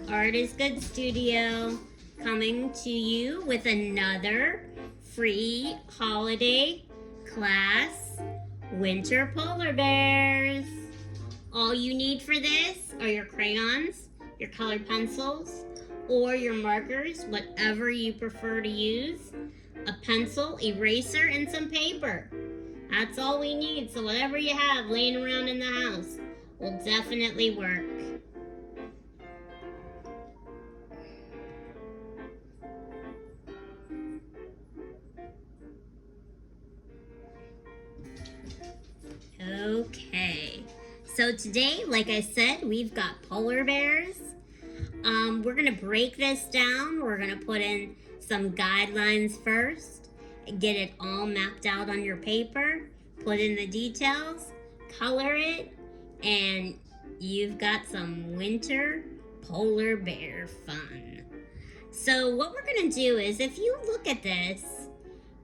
Art is Good Studio coming to you with another free holiday class, Winter Polar Bears. All you need for this are your crayons, your colored pencils, or your markers, whatever you prefer to use, a pencil, eraser, and some paper. That's all we need, so whatever you have laying around in the house will definitely work. Okay, so today, like I said, we've got polar bears. We're gonna break this down. We're gonna put in some guidelines first, get it all mapped out on your paper, put in the details, color it, and you've got some winter polar bear fun. So what we're gonna do is, if you look at this,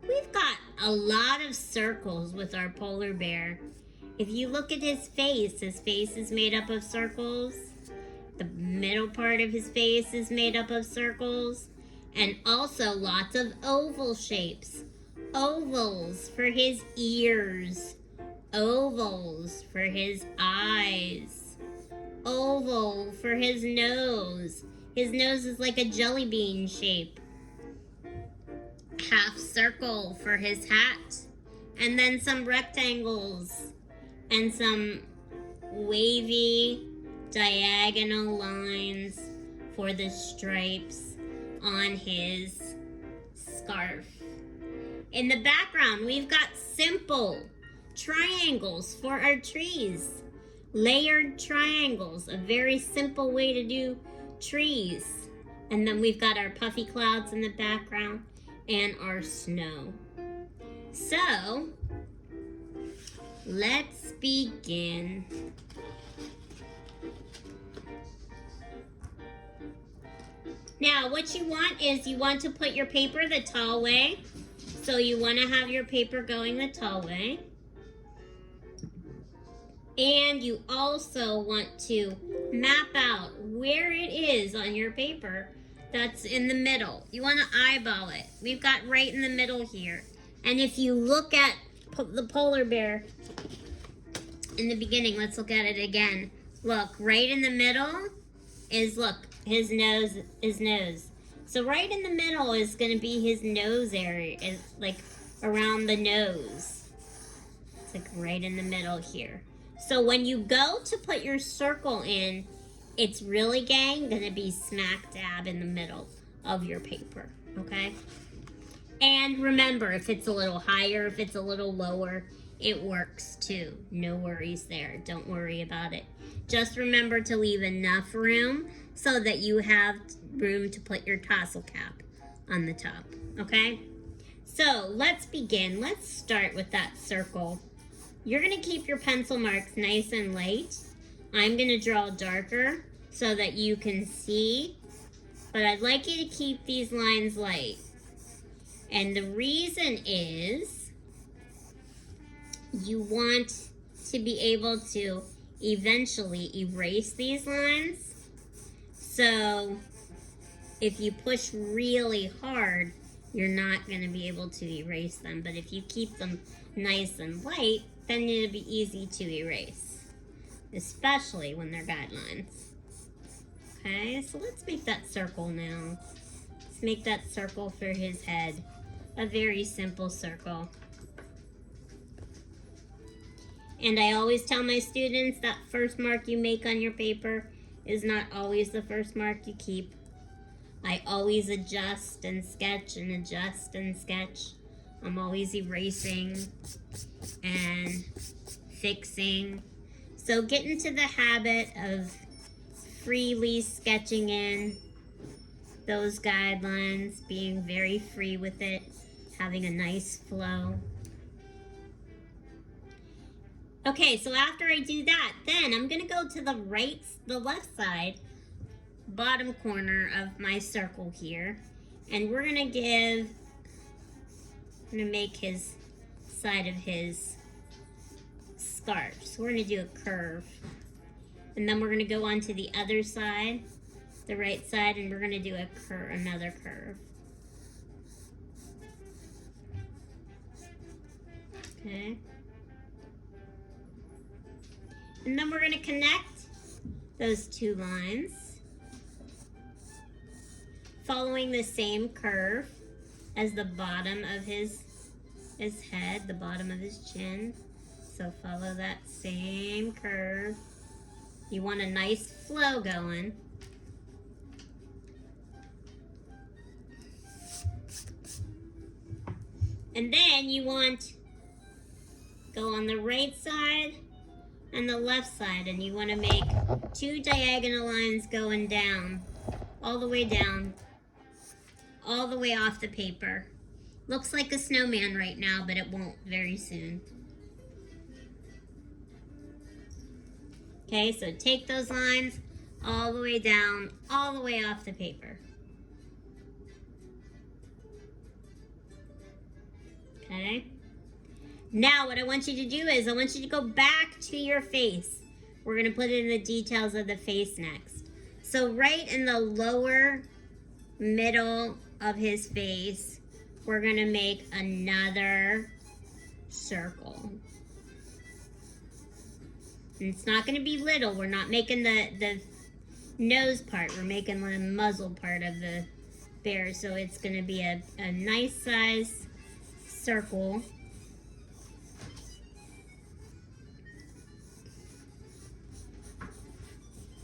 we've got a lot of circles with our polar bear. If you look at his face is made up of circles. The middle part of his face is made up of circles. And also lots of oval shapes. Ovals for his ears. Ovals for his eyes. Oval for his nose. His nose is like a jelly bean shape. Half circle for his hat. And then some rectangles. And some wavy diagonal lines for the stripes on his scarf. In the background, we've got simple triangles for our trees. Layered triangles, a very simple way to do trees. And then we've got our puffy clouds in the background and our snow. So, let's begin. Now, what you want is you want to put your paper the tall way. So you want to have your paper going the tall way. And you also want to map out where it is on your paper that's in the middle. You want to eyeball it. We've got right in the middle here. And if you look at the polar bear in the beginning, let's look at it again. Look, right in the middle is, look, his nose. So right in the middle is going to be his nose area, is like around the nose. It's like right in the middle here. So when you go to put your circle in, it's really, gang, going to be smack dab in the middle of your paper, okay? And remember, if it's a little higher, if it's a little lower, it works too. No worries there. Don't worry about it. Just remember to leave enough room so that you have room to put your tassel cap on the top, okay? So let's begin. Let's start with that circle. You're gonna keep your pencil marks nice and light. I'm gonna draw darker so that you can see, but I'd like you to keep these lines light. And the reason is you want to be able to eventually erase these lines. So if you push really hard, you're not going to be able to erase them. But if you keep them nice and light, then it'll be easy to erase, especially when they're guidelines. Okay, so let's make that circle now. Let's make that circle for his head. A very simple circle. And I always tell my students that first mark you make on your paper is not always the first mark you keep. I always adjust and sketch and adjust and sketch. I'm always erasing and fixing. So get into the habit of freely sketching in those guidelines, being very free with it, having a nice flow. Okay, so after I do that, then I'm gonna go to the left side, bottom corner of my circle here, and we're gonna make his side of his scarf. So we're gonna do a curve. And then we're gonna go on to the other side the right side, and we're gonna do another curve. Okay. And then we're gonna connect those two lines, following the same curve as the bottom of his head, the bottom of his chin. So follow that same curve. You want a nice flow going. And then you want go on the right side and the left side, and you want to make two diagonal lines going down, all the way down, all the way off the paper. Looks like a snowman right now, but it won't very soon. Okay, so take those lines all the way down, all the way off the paper. Okay. Now what I want you to do is I want you to go back to your face. We're going to put in the details of the face next. So right in the lower middle of his face, we're going to make another circle. And it's not going to be little. We're not making the nose part. We're making the muzzle part of the bear. So it's going to be a nice size circle.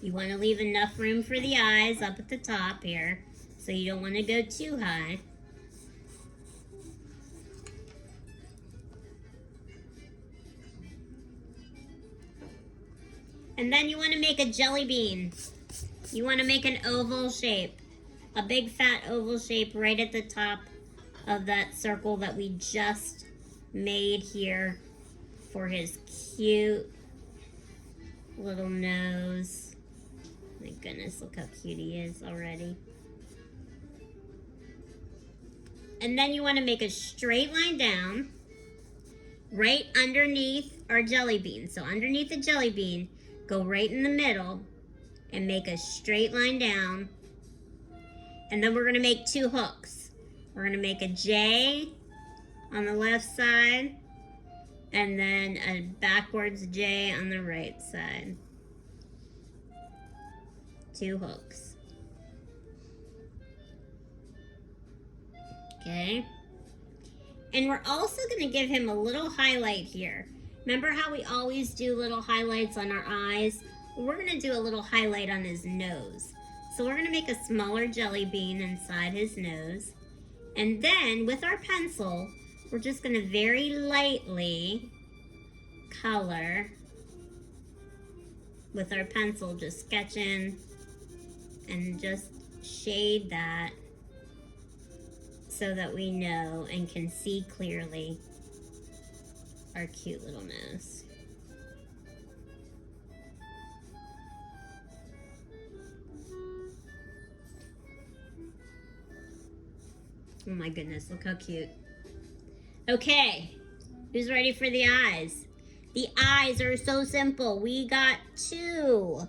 You want to leave enough room for the eyes up at the top here. So you don't want to go too high. And then you want to make a jelly bean. You want to make an oval shape. A big fat oval shape right at the top of that circle that we just made here for his cute little nose. My goodness, look how cute he is already. And then you want to make a straight line down right underneath our jelly bean. So underneath the jelly bean, go right in the middle and make a straight line down. And then we're going to make two hooks. We're going to make a J on the left side and then a backwards J on the right side. Two hooks. Okay. And we're also going to give him a little highlight here. Remember how we always do little highlights on our eyes? Well, we're going to do a little highlight on his nose. So we're going to make a smaller jelly bean inside his nose. And then with our pencil, we're just going to very lightly color with our pencil, just sketch in and just shade that so that we know and can see clearly our cute little nose. Oh my goodness, look how cute. Okay, who's ready for the eyes? The eyes are so simple. We got two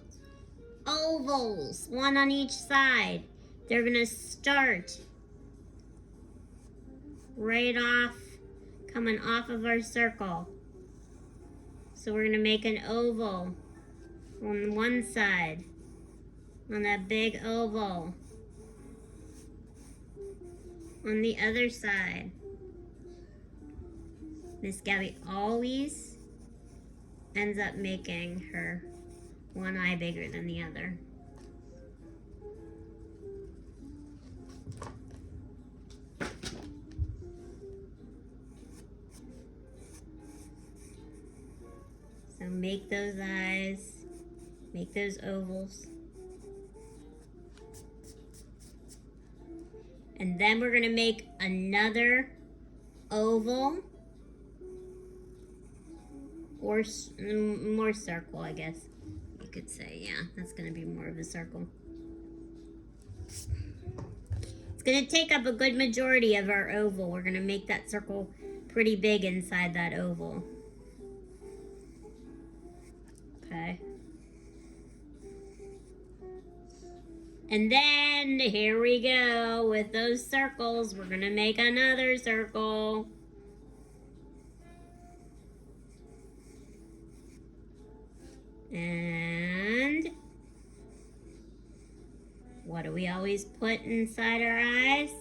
ovals, one on each side. They're gonna start right off, coming off of our circle. So we're gonna make an oval on one side, on that big oval. On the other side. Miss Gabby always ends up making her one eye bigger than the other. So make those eyes, make those ovals. And then we're gonna make another oval or more circle, I guess you could say. Yeah, that's gonna be more of a circle. It's gonna take up a good majority of our oval. We're gonna make that circle pretty big inside that oval. Okay. And then here we go with those circles. We're gonna make another circle. And what do we always put inside our eyes?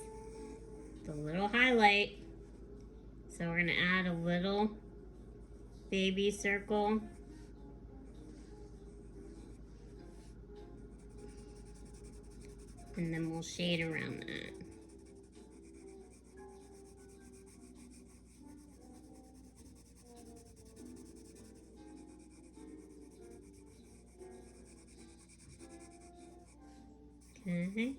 The little highlight. So we're gonna add a little baby circle. And then we'll shade around that. Okay.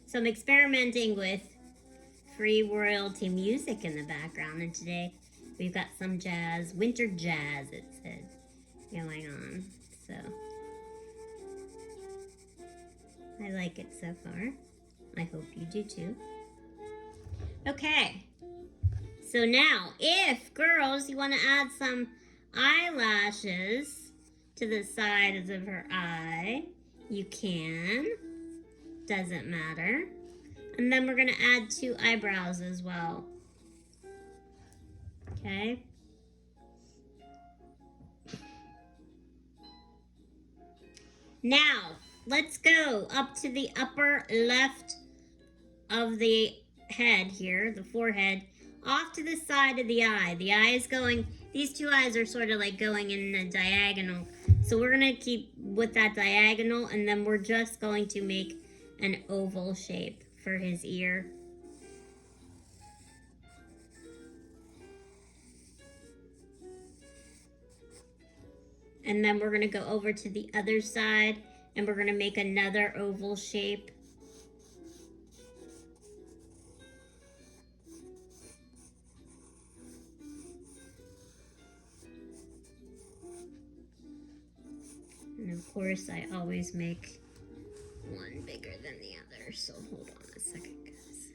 So I'm experimenting with free royalty music in the background, and today we've got some jazz, winter jazz it said, going on. So I like it so far. I hope you do too. Okay, so now if girls you want to add some eyelashes to the sides of her eye, you can. Doesn't matter. And then we're going to add 2 eyebrows as well. Okay. Now, let's go up to the upper left of the head here, the forehead, off to the side of the eye. The eye is going, these 2 eyes are sort of like going in a diagonal. So we're going to keep with that diagonal, and then we're just going to make an oval shape for his ear. And then we're going to go over to the other side and we're going to make another oval shape. And of course, I always make one bigger than the other, so hold on a second, guys.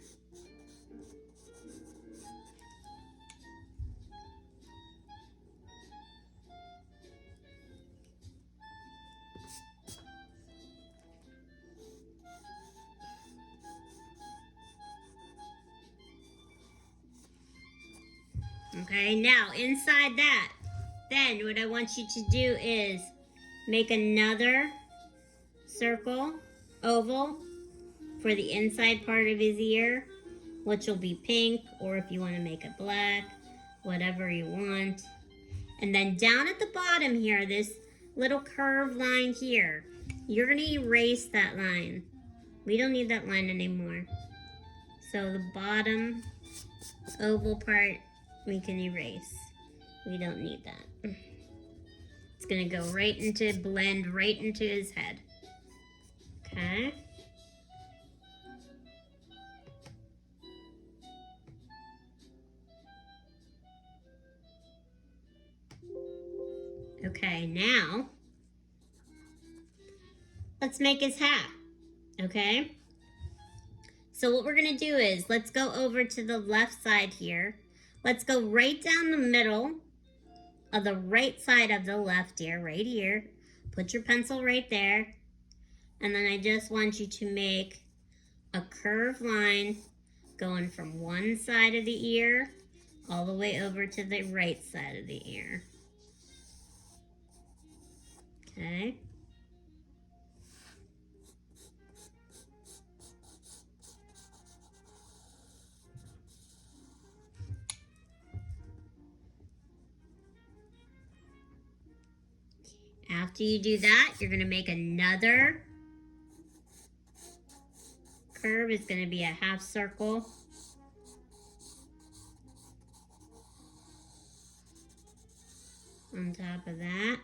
Okay, now inside that, then what I want you to do is make another circle, oval, for the inside part of his ear, which will be pink, or if you want to make it black, whatever you want. And then down at the bottom here, this little curved line here, you're going to erase that line. We don't need that line anymore. So the bottom oval part, we can erase. We don't need that. It's going to go right into, blend right into his head. Okay. Okay, now let's make his hat. Okay. So what we're going to do is, let's go over to the left side here. Let's go right down the middle of the right side of the left ear, right here. Put your pencil right there. And then I just want you to make a curved line going from one side of the ear all the way over to the right side of the ear. Okay. After you do that, you're going to make another curve. It's going to be a half circle. On top of that.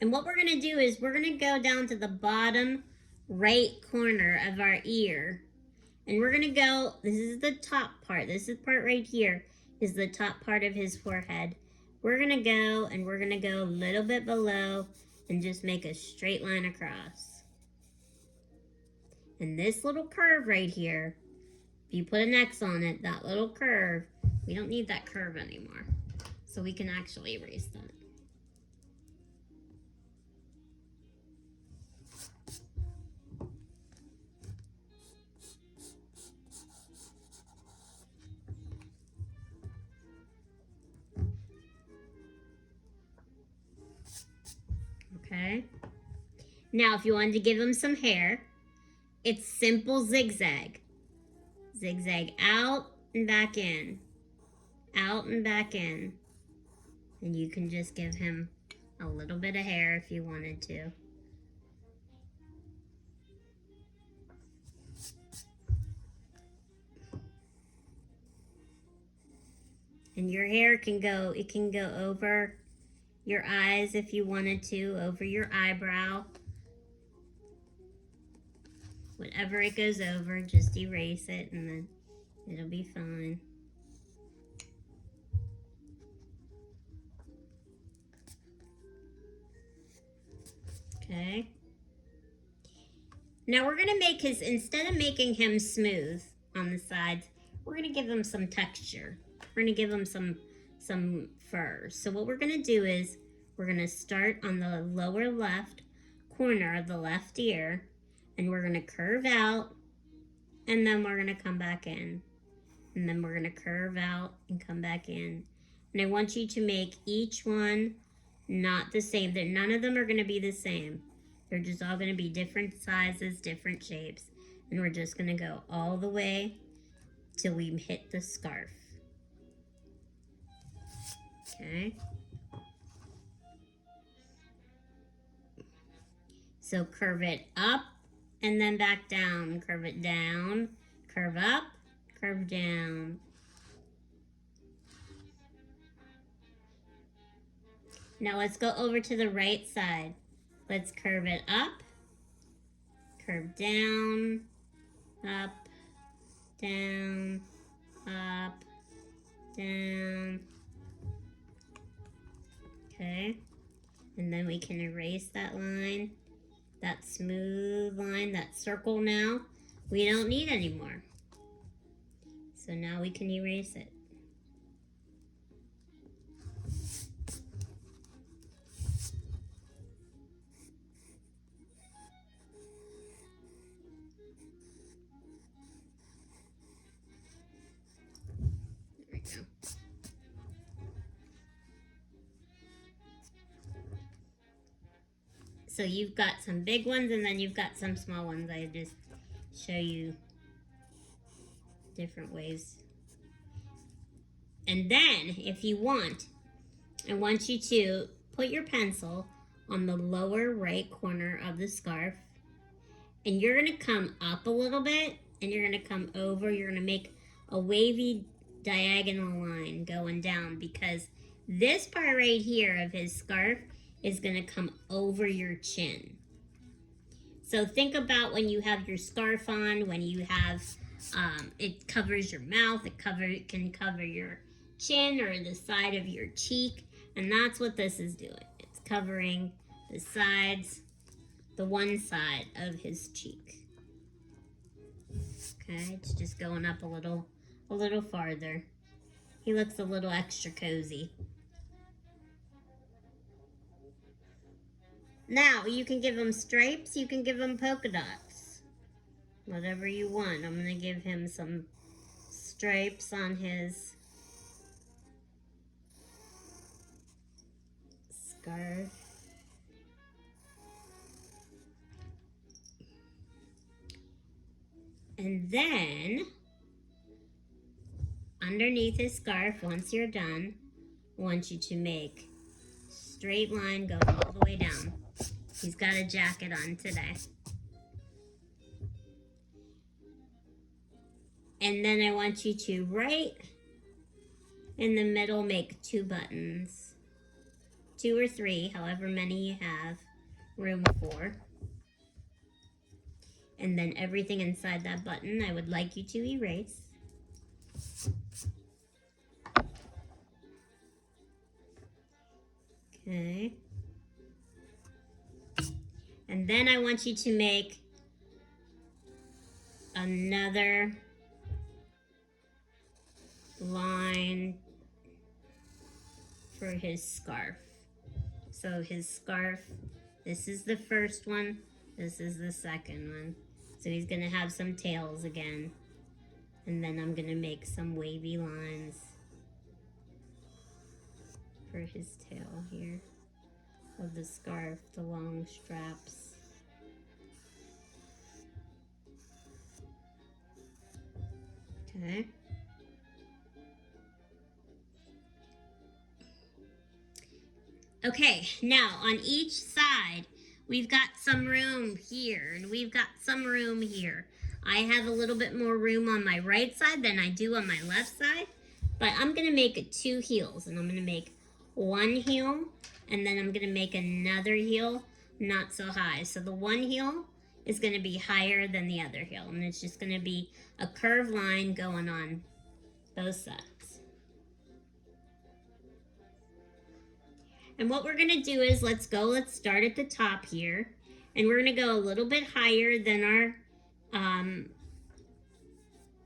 And what we're going to do is we're going to go down to the bottom right corner of our ear. And we're going to go, this is the top part. This is the part right here. is the top part of his forehead. We're gonna go and we're gonna go a little bit below and just make a straight line across. And this little curve right here, if you put an X on it, that little curve, we don't need that curve anymore. So we can actually erase that. Okay. Now, if you wanted to give him some hair, it's simple zigzag. Zigzag out and back in. Out and back in. And you can just give him a little bit of hair if you wanted to. And your hair can go, it can go over your eyes if you wanted to, over your eyebrow. Whatever it goes over, just erase it and then it'll be fine. Okay. Now we're gonna make his, instead of making him smooth on the sides, we're gonna give him some texture. We're gonna give him some fur. So what we're gonna do is, we're gonna start on the lower left corner of the left ear, and we're gonna curve out, and then we're gonna come back in. And then we're gonna curve out and come back in. And I want you to make each one not the same. None of them are gonna be the same. They're just all gonna be different sizes, different shapes. And we're just gonna go all the way till we hit the scarf. Okay. So curve it up and then back down. Curve it down, curve up, curve down. Now let's go over to the right side. Let's curve it up, curve down, up, down, up, down. Okay. And then we can erase that line, that smooth line, that circle now. We don't need anymore. So now we can erase it. So you've got some big ones and then you've got some small ones. I just show you different ways. And then, if you want, I want you to put your pencil on the lower right corner of the scarf. And you're gonna come up a little bit and you're gonna come over. You're gonna make a wavy diagonal line going down, because this part right here of his scarf is gonna come over your chin. So think about when you have your scarf on, when you have, it covers your mouth, it can cover your chin or the side of your cheek, and that's what this is doing. It's covering the sides, the one side of his cheek. Okay, it's just going up a little farther. He looks a little extra cozy. Now, you can give him stripes, you can give him polka dots. Whatever you want. I'm going to give him some stripes on his scarf. And then, underneath his scarf, once you're done, I want you to make a straight line going all the way down. He's got a jacket on today. And then I want you to, right in the middle, make 2 buttons. 2 or 3, however many you have room for. And then everything inside that button, I would like you to erase. Okay. And then I want you to make another line for his scarf. So his scarf, this is the first one, this is the second one. So he's gonna have some tails again. And then I'm gonna make some wavy lines for his tail here of the scarf, the long straps. Okay. Okay, now on each side, we've got some room here and we've got some room here. I have a little bit more room on my right side than I do on my left side, but I'm gonna make 2 heels, and I'm gonna make one heel and then I'm gonna make another heel not so high. So the one heel is gonna be higher than the other heel, and it's just gonna be a curved line going on both sides. And what we're gonna do is, let's start at the top here. And we're gonna go a little bit higher than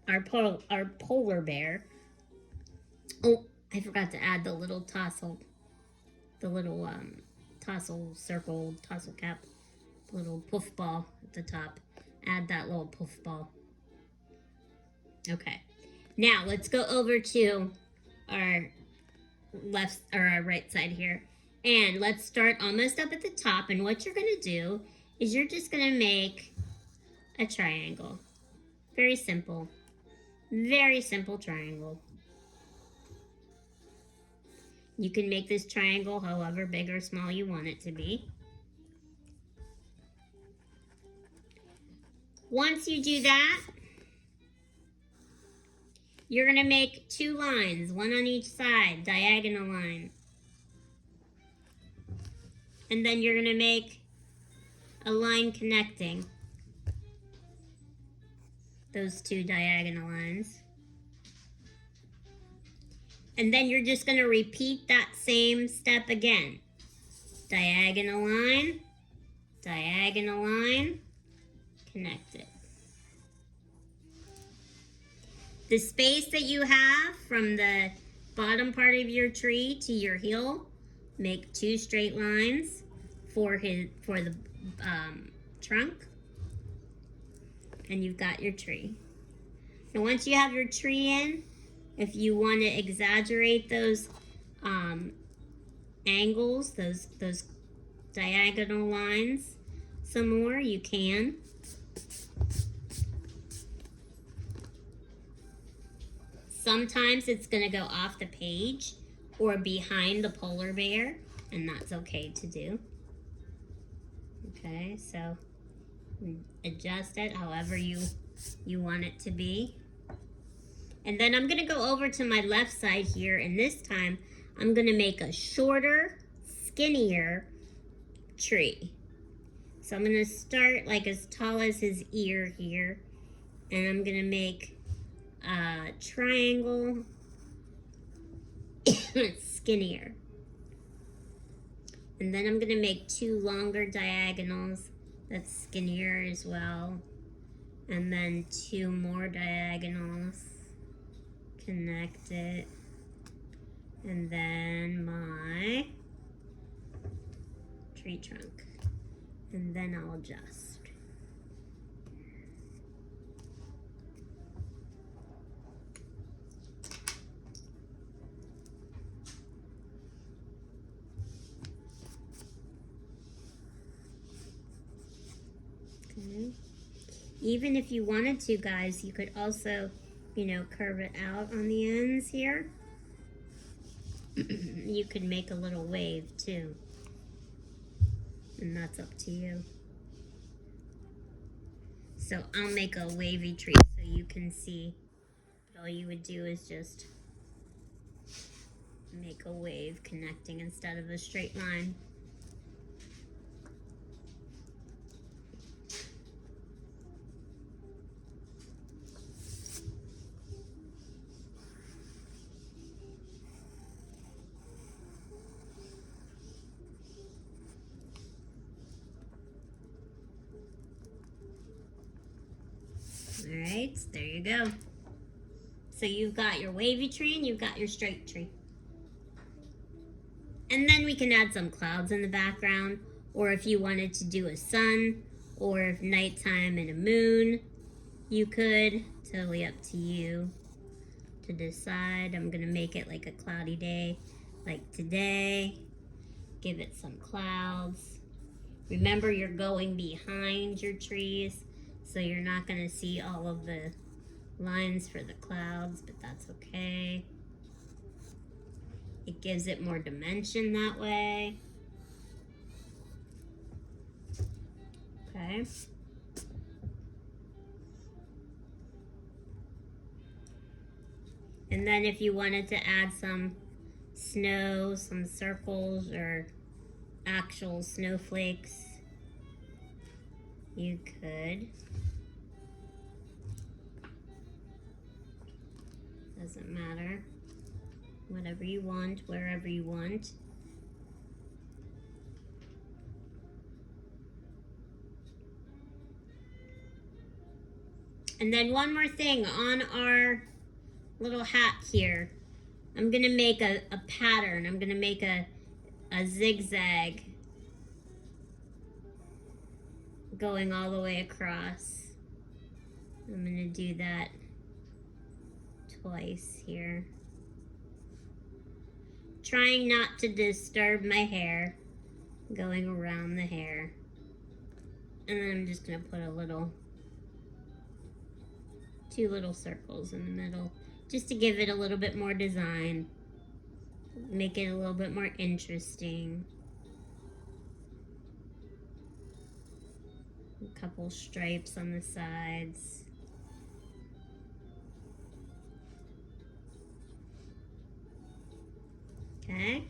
our polar bear. Oh, I forgot to add the little tassel, tassel circle, tassel cap, little poof ball at the top. Add that little poof ball. Okay, now let's go over to our left or our right side here. And let's start almost up at the top, and what you're gonna do is you're just gonna make a triangle. Very simple triangle. You can make this triangle however big or small you want it to be. Once you do that, you're gonna make 2 lines, one on each side, diagonal line. And then you're gonna make a line connecting those 2 diagonal lines. And then you're just gonna repeat that same step again. Diagonal line, connect it. The space that you have from the bottom part of your tree to your heel, make 2 straight lines for the trunk, and you've got your tree. And once you have your tree in, if you want to exaggerate those angles, those diagonal lines some more, you can. Sometimes it's going to go off the page or behind the polar bear, and that's okay to do. Okay, so adjust it however you want it to be. And then I'm going to go over to my left side here, and this time I'm going to make a shorter, skinnier tree. So I'm going to start like as tall as his ear here, and I'm going to make a triangle skinnier. And then I'm going to make 2 longer diagonals that's skinnier as well. And then 2 more diagonals. Connect it. And then my tree trunk. And then I'll adjust. Okay. Even if you wanted to, guys, you could also, curve it out on the ends here. You could make a little wave too. And that's up to you. So I'll make a wavy tree so you can see. But all you would do is just make a wave connecting instead of a straight line. All right, there you go. So you've got your wavy tree and you've got your straight tree. And then we can add some clouds in the background, or if you wanted to do a sun, or if nighttime and a moon, you could. Totally up to you to decide. I'm gonna make it like a cloudy day, like today. Give it some clouds. Remember, you're going behind your trees, so you're not gonna see all of the lines for the clouds, but that's okay. It gives it more dimension that way. Okay. And then if you wanted to add some snow, some circles, or actual snowflakes, you could. Doesn't matter. Whatever you want, wherever you want. And then one more thing on our little hat here. I'm gonna make a pattern. I'm gonna make a zigzag going all the way across. I'm gonna do that twice here. Trying not to disturb my hair, going around the hair. And then I'm just gonna put two little circles in the middle, just to give it a little bit more design, make it a little bit more interesting. A couple stripes on the sides. Okay.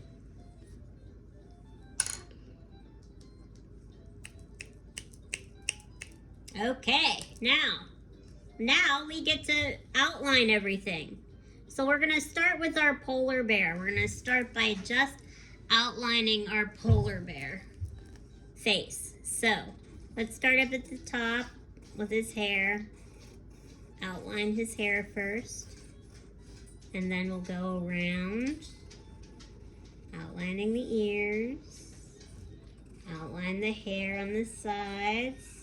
Okay, now we get to outline everything. So we're gonna start with our polar bear. We're gonna start by just outlining our polar bear face. So let's start up at the top with his hair. Outline his hair first. And then we'll go around, outlining the ears, outline the hair on the sides.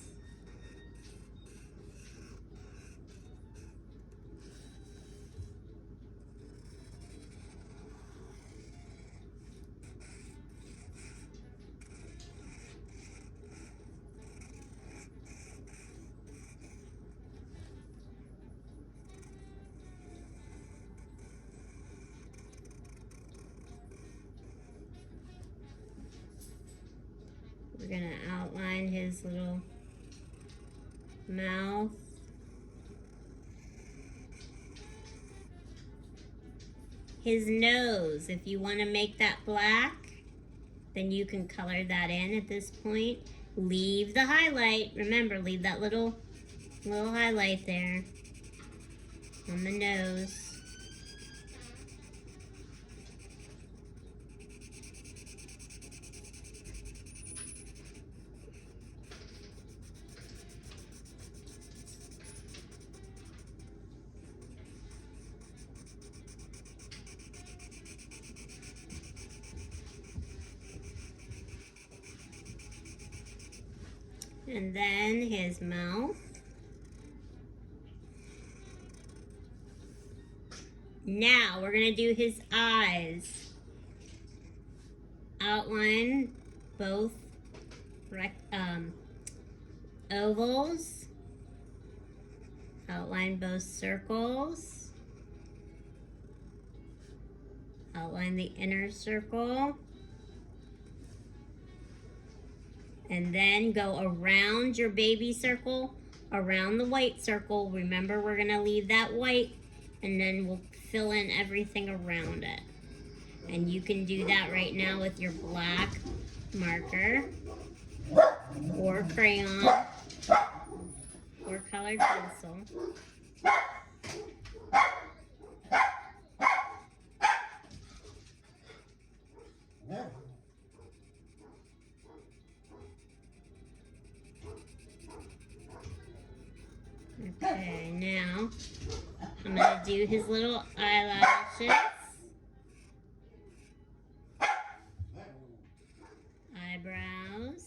We're gonna outline his little mouth. His nose, if you want to make that black, then you can color that in at this point. Leave the highlight. Remember, leave that little highlight there on the nose. And then his mouth. Now we're gonna do his eyes. Outline both ovals. Outline both circles. Outline the inner circle. And then go around your baby circle, around the white circle. Remember, we're gonna leave that white, and then we'll fill in everything around it. And you can do that right now with your black marker, or crayon, or colored pencil. Okay, I'm going to do his little eyelashes. Eyebrows.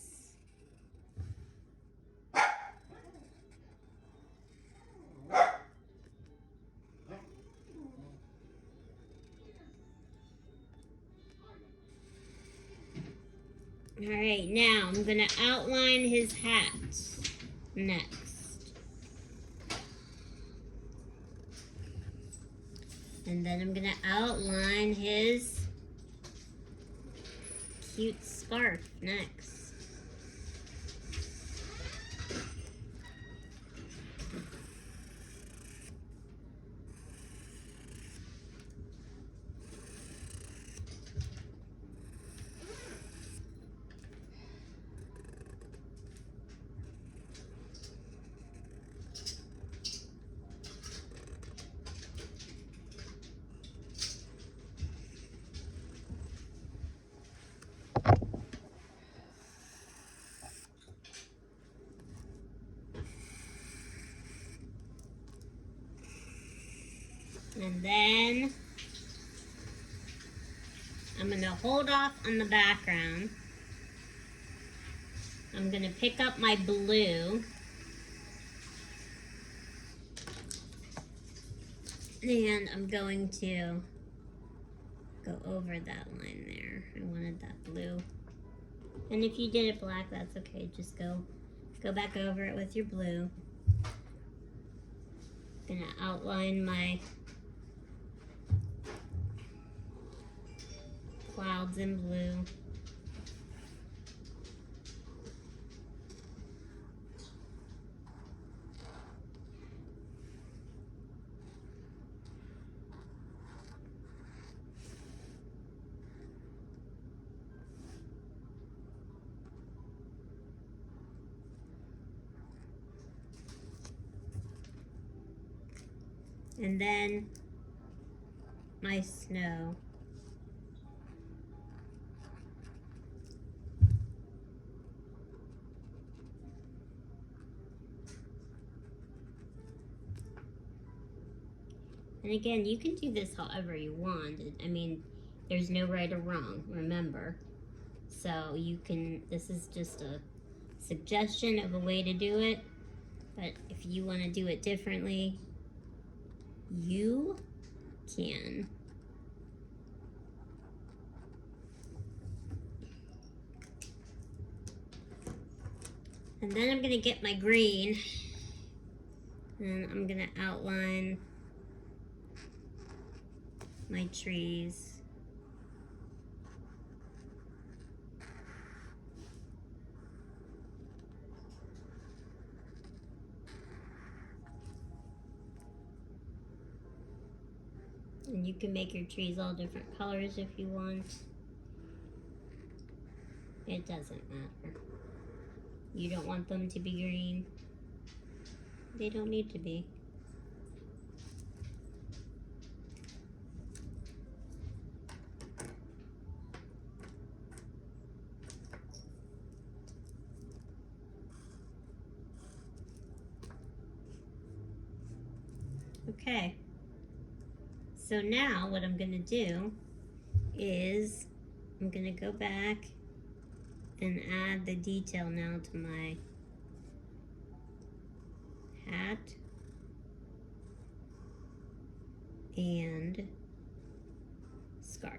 Alright, now I'm going to outline his hat next. And then I'm going to outline his cute scarf next. And then I'm going to hold off on the background. I'm going to pick up my blue. And I'm going to go over that line there. I wanted that blue. And if you did it black, that's okay. Just go back over it with your blue. I'm going to outline my clouds in blue. And then my snow. And again, you can do this however you want. I mean, there's no right or wrong, remember. So you can, this is just a suggestion of a way to do it. But if you want to do it differently, you can. And then I'm going to get my green and I'm going to outline my trees. And you can make your trees all different colors if you want. It doesn't matter. You don't want them to be green. They don't need to be. Okay. So now what I'm going to do is I'm going to go back and add the detail now to my hat and scarf.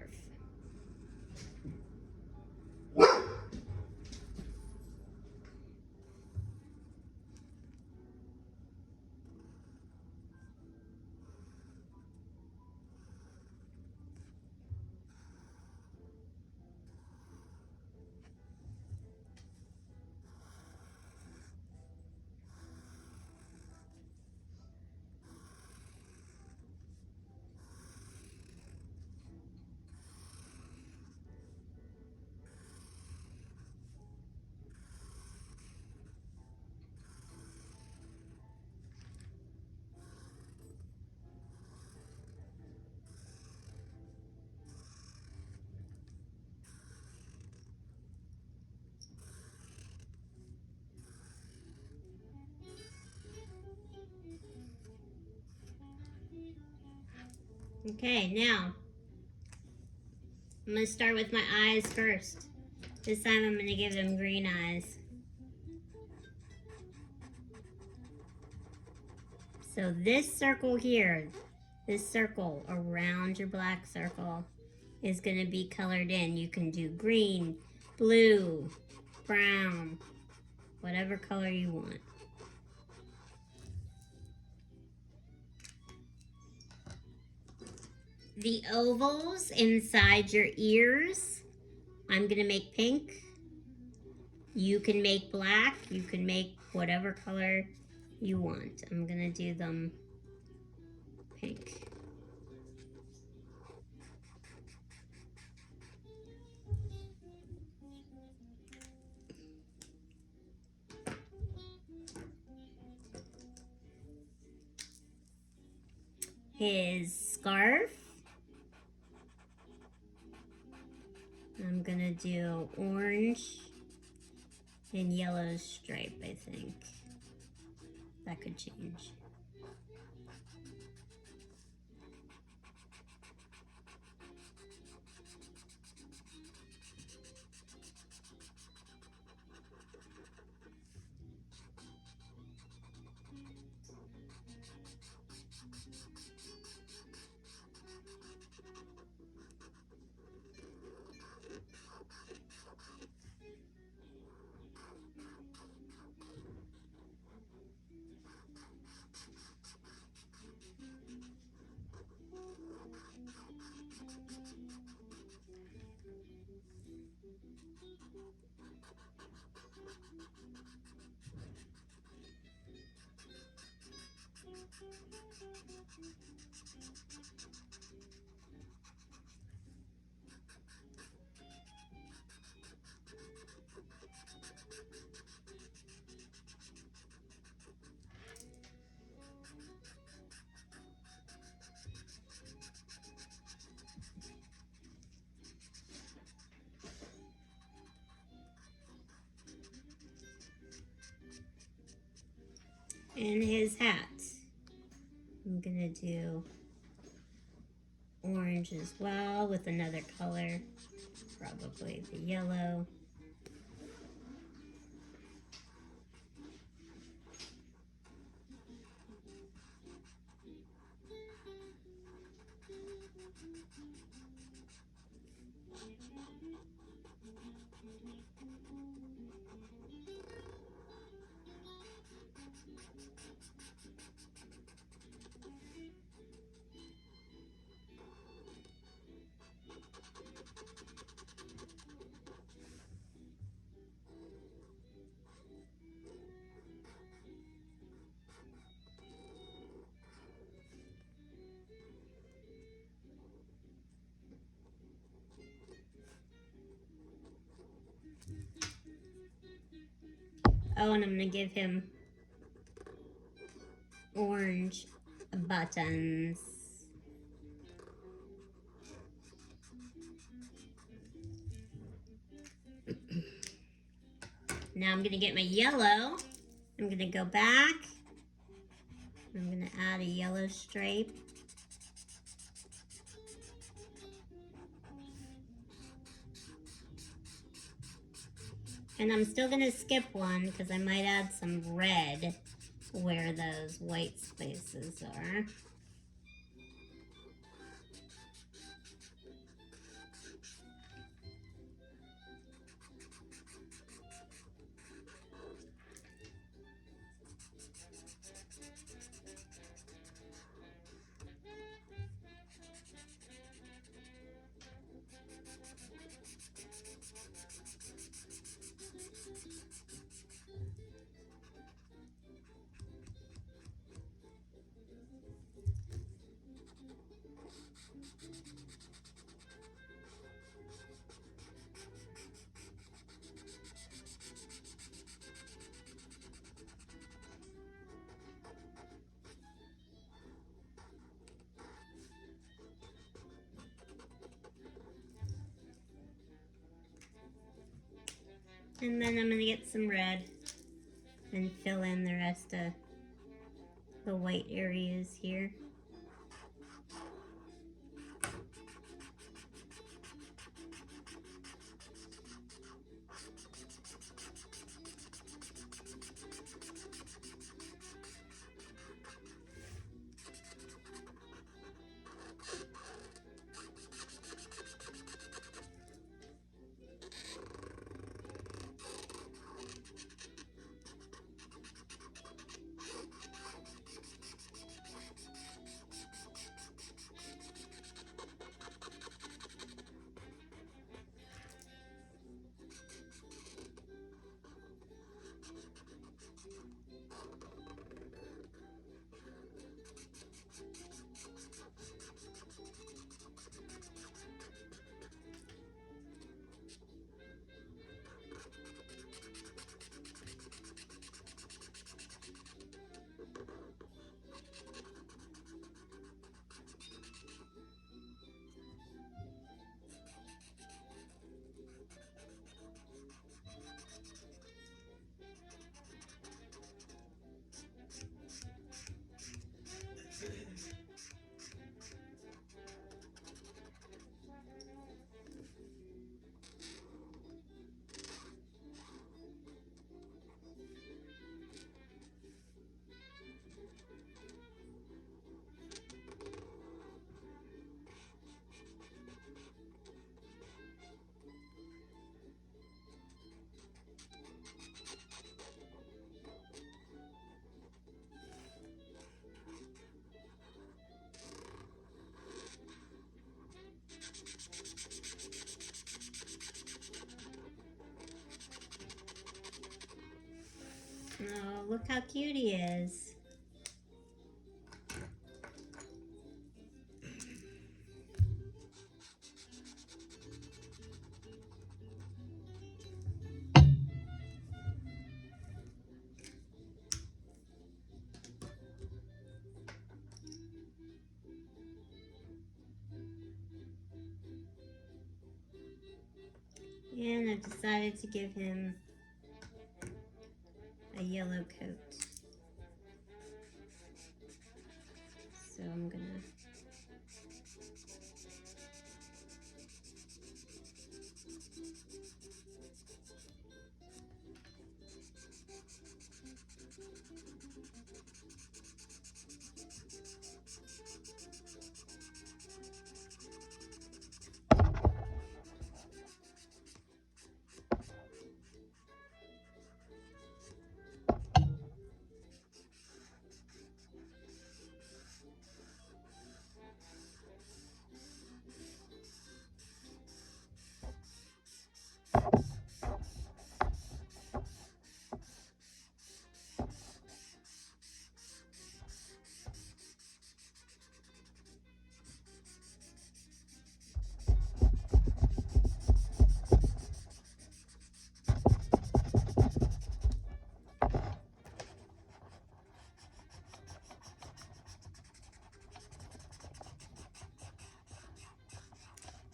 Okay, now I'm going to start with my eyes first. This time I'm going to give them green eyes. So this circle here, this circle around your black circle is going to be colored in. You can do green, blue, brown, whatever color you want. The ovals inside your ears, I'm going to make pink. You can make black. You can make whatever color you want. I'm going to do them pink. His scarf, I'm gonna do orange and yellow stripe, I think. That could change. And his hat, I'm gonna do orange as well with another color, probably the yellow. Oh, and I'm gonna give him orange buttons. Now I'm gonna get my yellow. I'm gonna go back. I'm gonna add a yellow stripe. And I'm still gonna skip one because I might add some red where those white spaces are. And then I'm gonna get some red and fill in the rest of the white areas here. look how cute he is. And I've decided to give him a yellow coat. So I'm gonna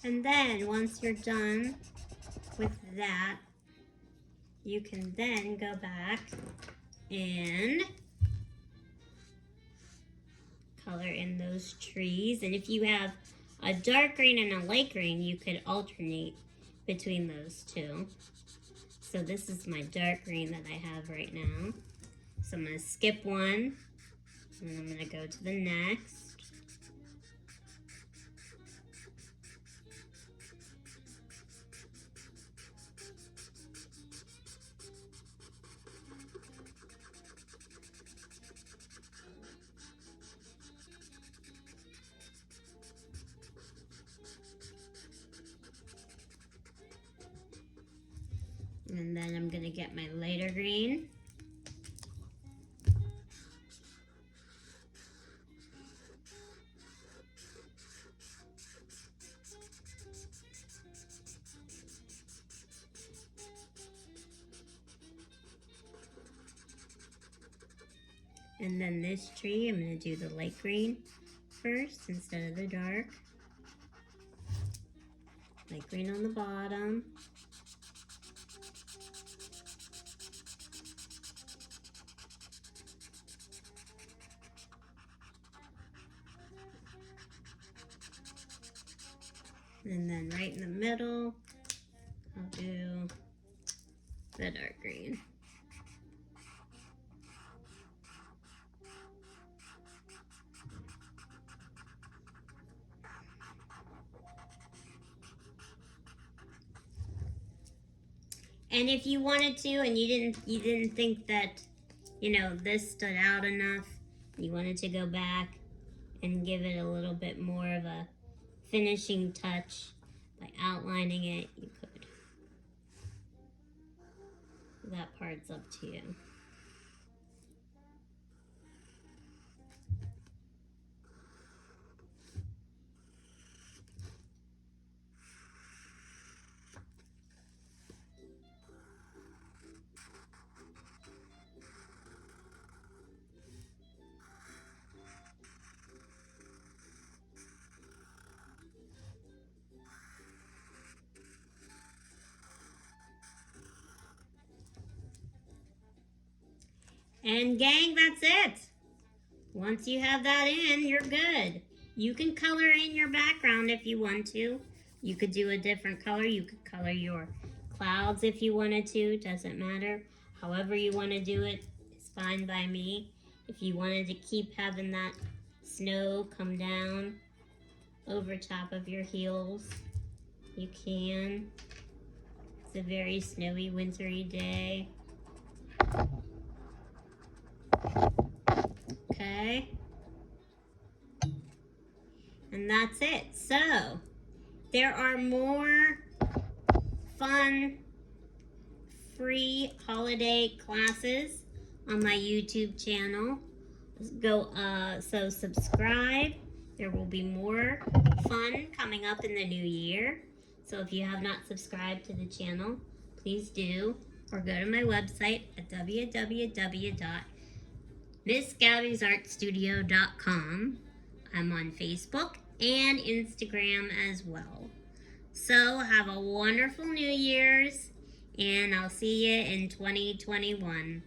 And then once you're done with that, you can then go back and color in those trees. And if you have a dark green and a light green, you could alternate between those two. So this is my dark green that I have right now. So I'm going to skip one, and I'm going to go to the next. And then I'm going to get my lighter green. And then this tree, I'm going to do the light green first instead of the dark. Light green on the bottom. And then right in the middle, I'll do the dark green. And if you wanted to, and you didn't think that, this stood out enough, you wanted to go back and give it a little bit more of a finishing touch by outlining it, you could. That part's up to you. And gang, that's it. Once you have that in, you're good. You can color in your background if you want to. You could do a different color. You could color your clouds if you wanted to. Doesn't matter. However you want to do it is fine by me. If you wanted to keep having that snow come down over top of your heels, you can. It's a very snowy, wintry day. Okay. And that's it. So, there are more fun, free holiday classes on my YouTube channel. So subscribe. There will be more fun coming up in the new year. So if you have not subscribed to the channel, please do. Or go to my website at www.missgabbiesartstudio.com. I'm on Facebook and Instagram as well. So have a wonderful New Year's, and I'll see you in 2021.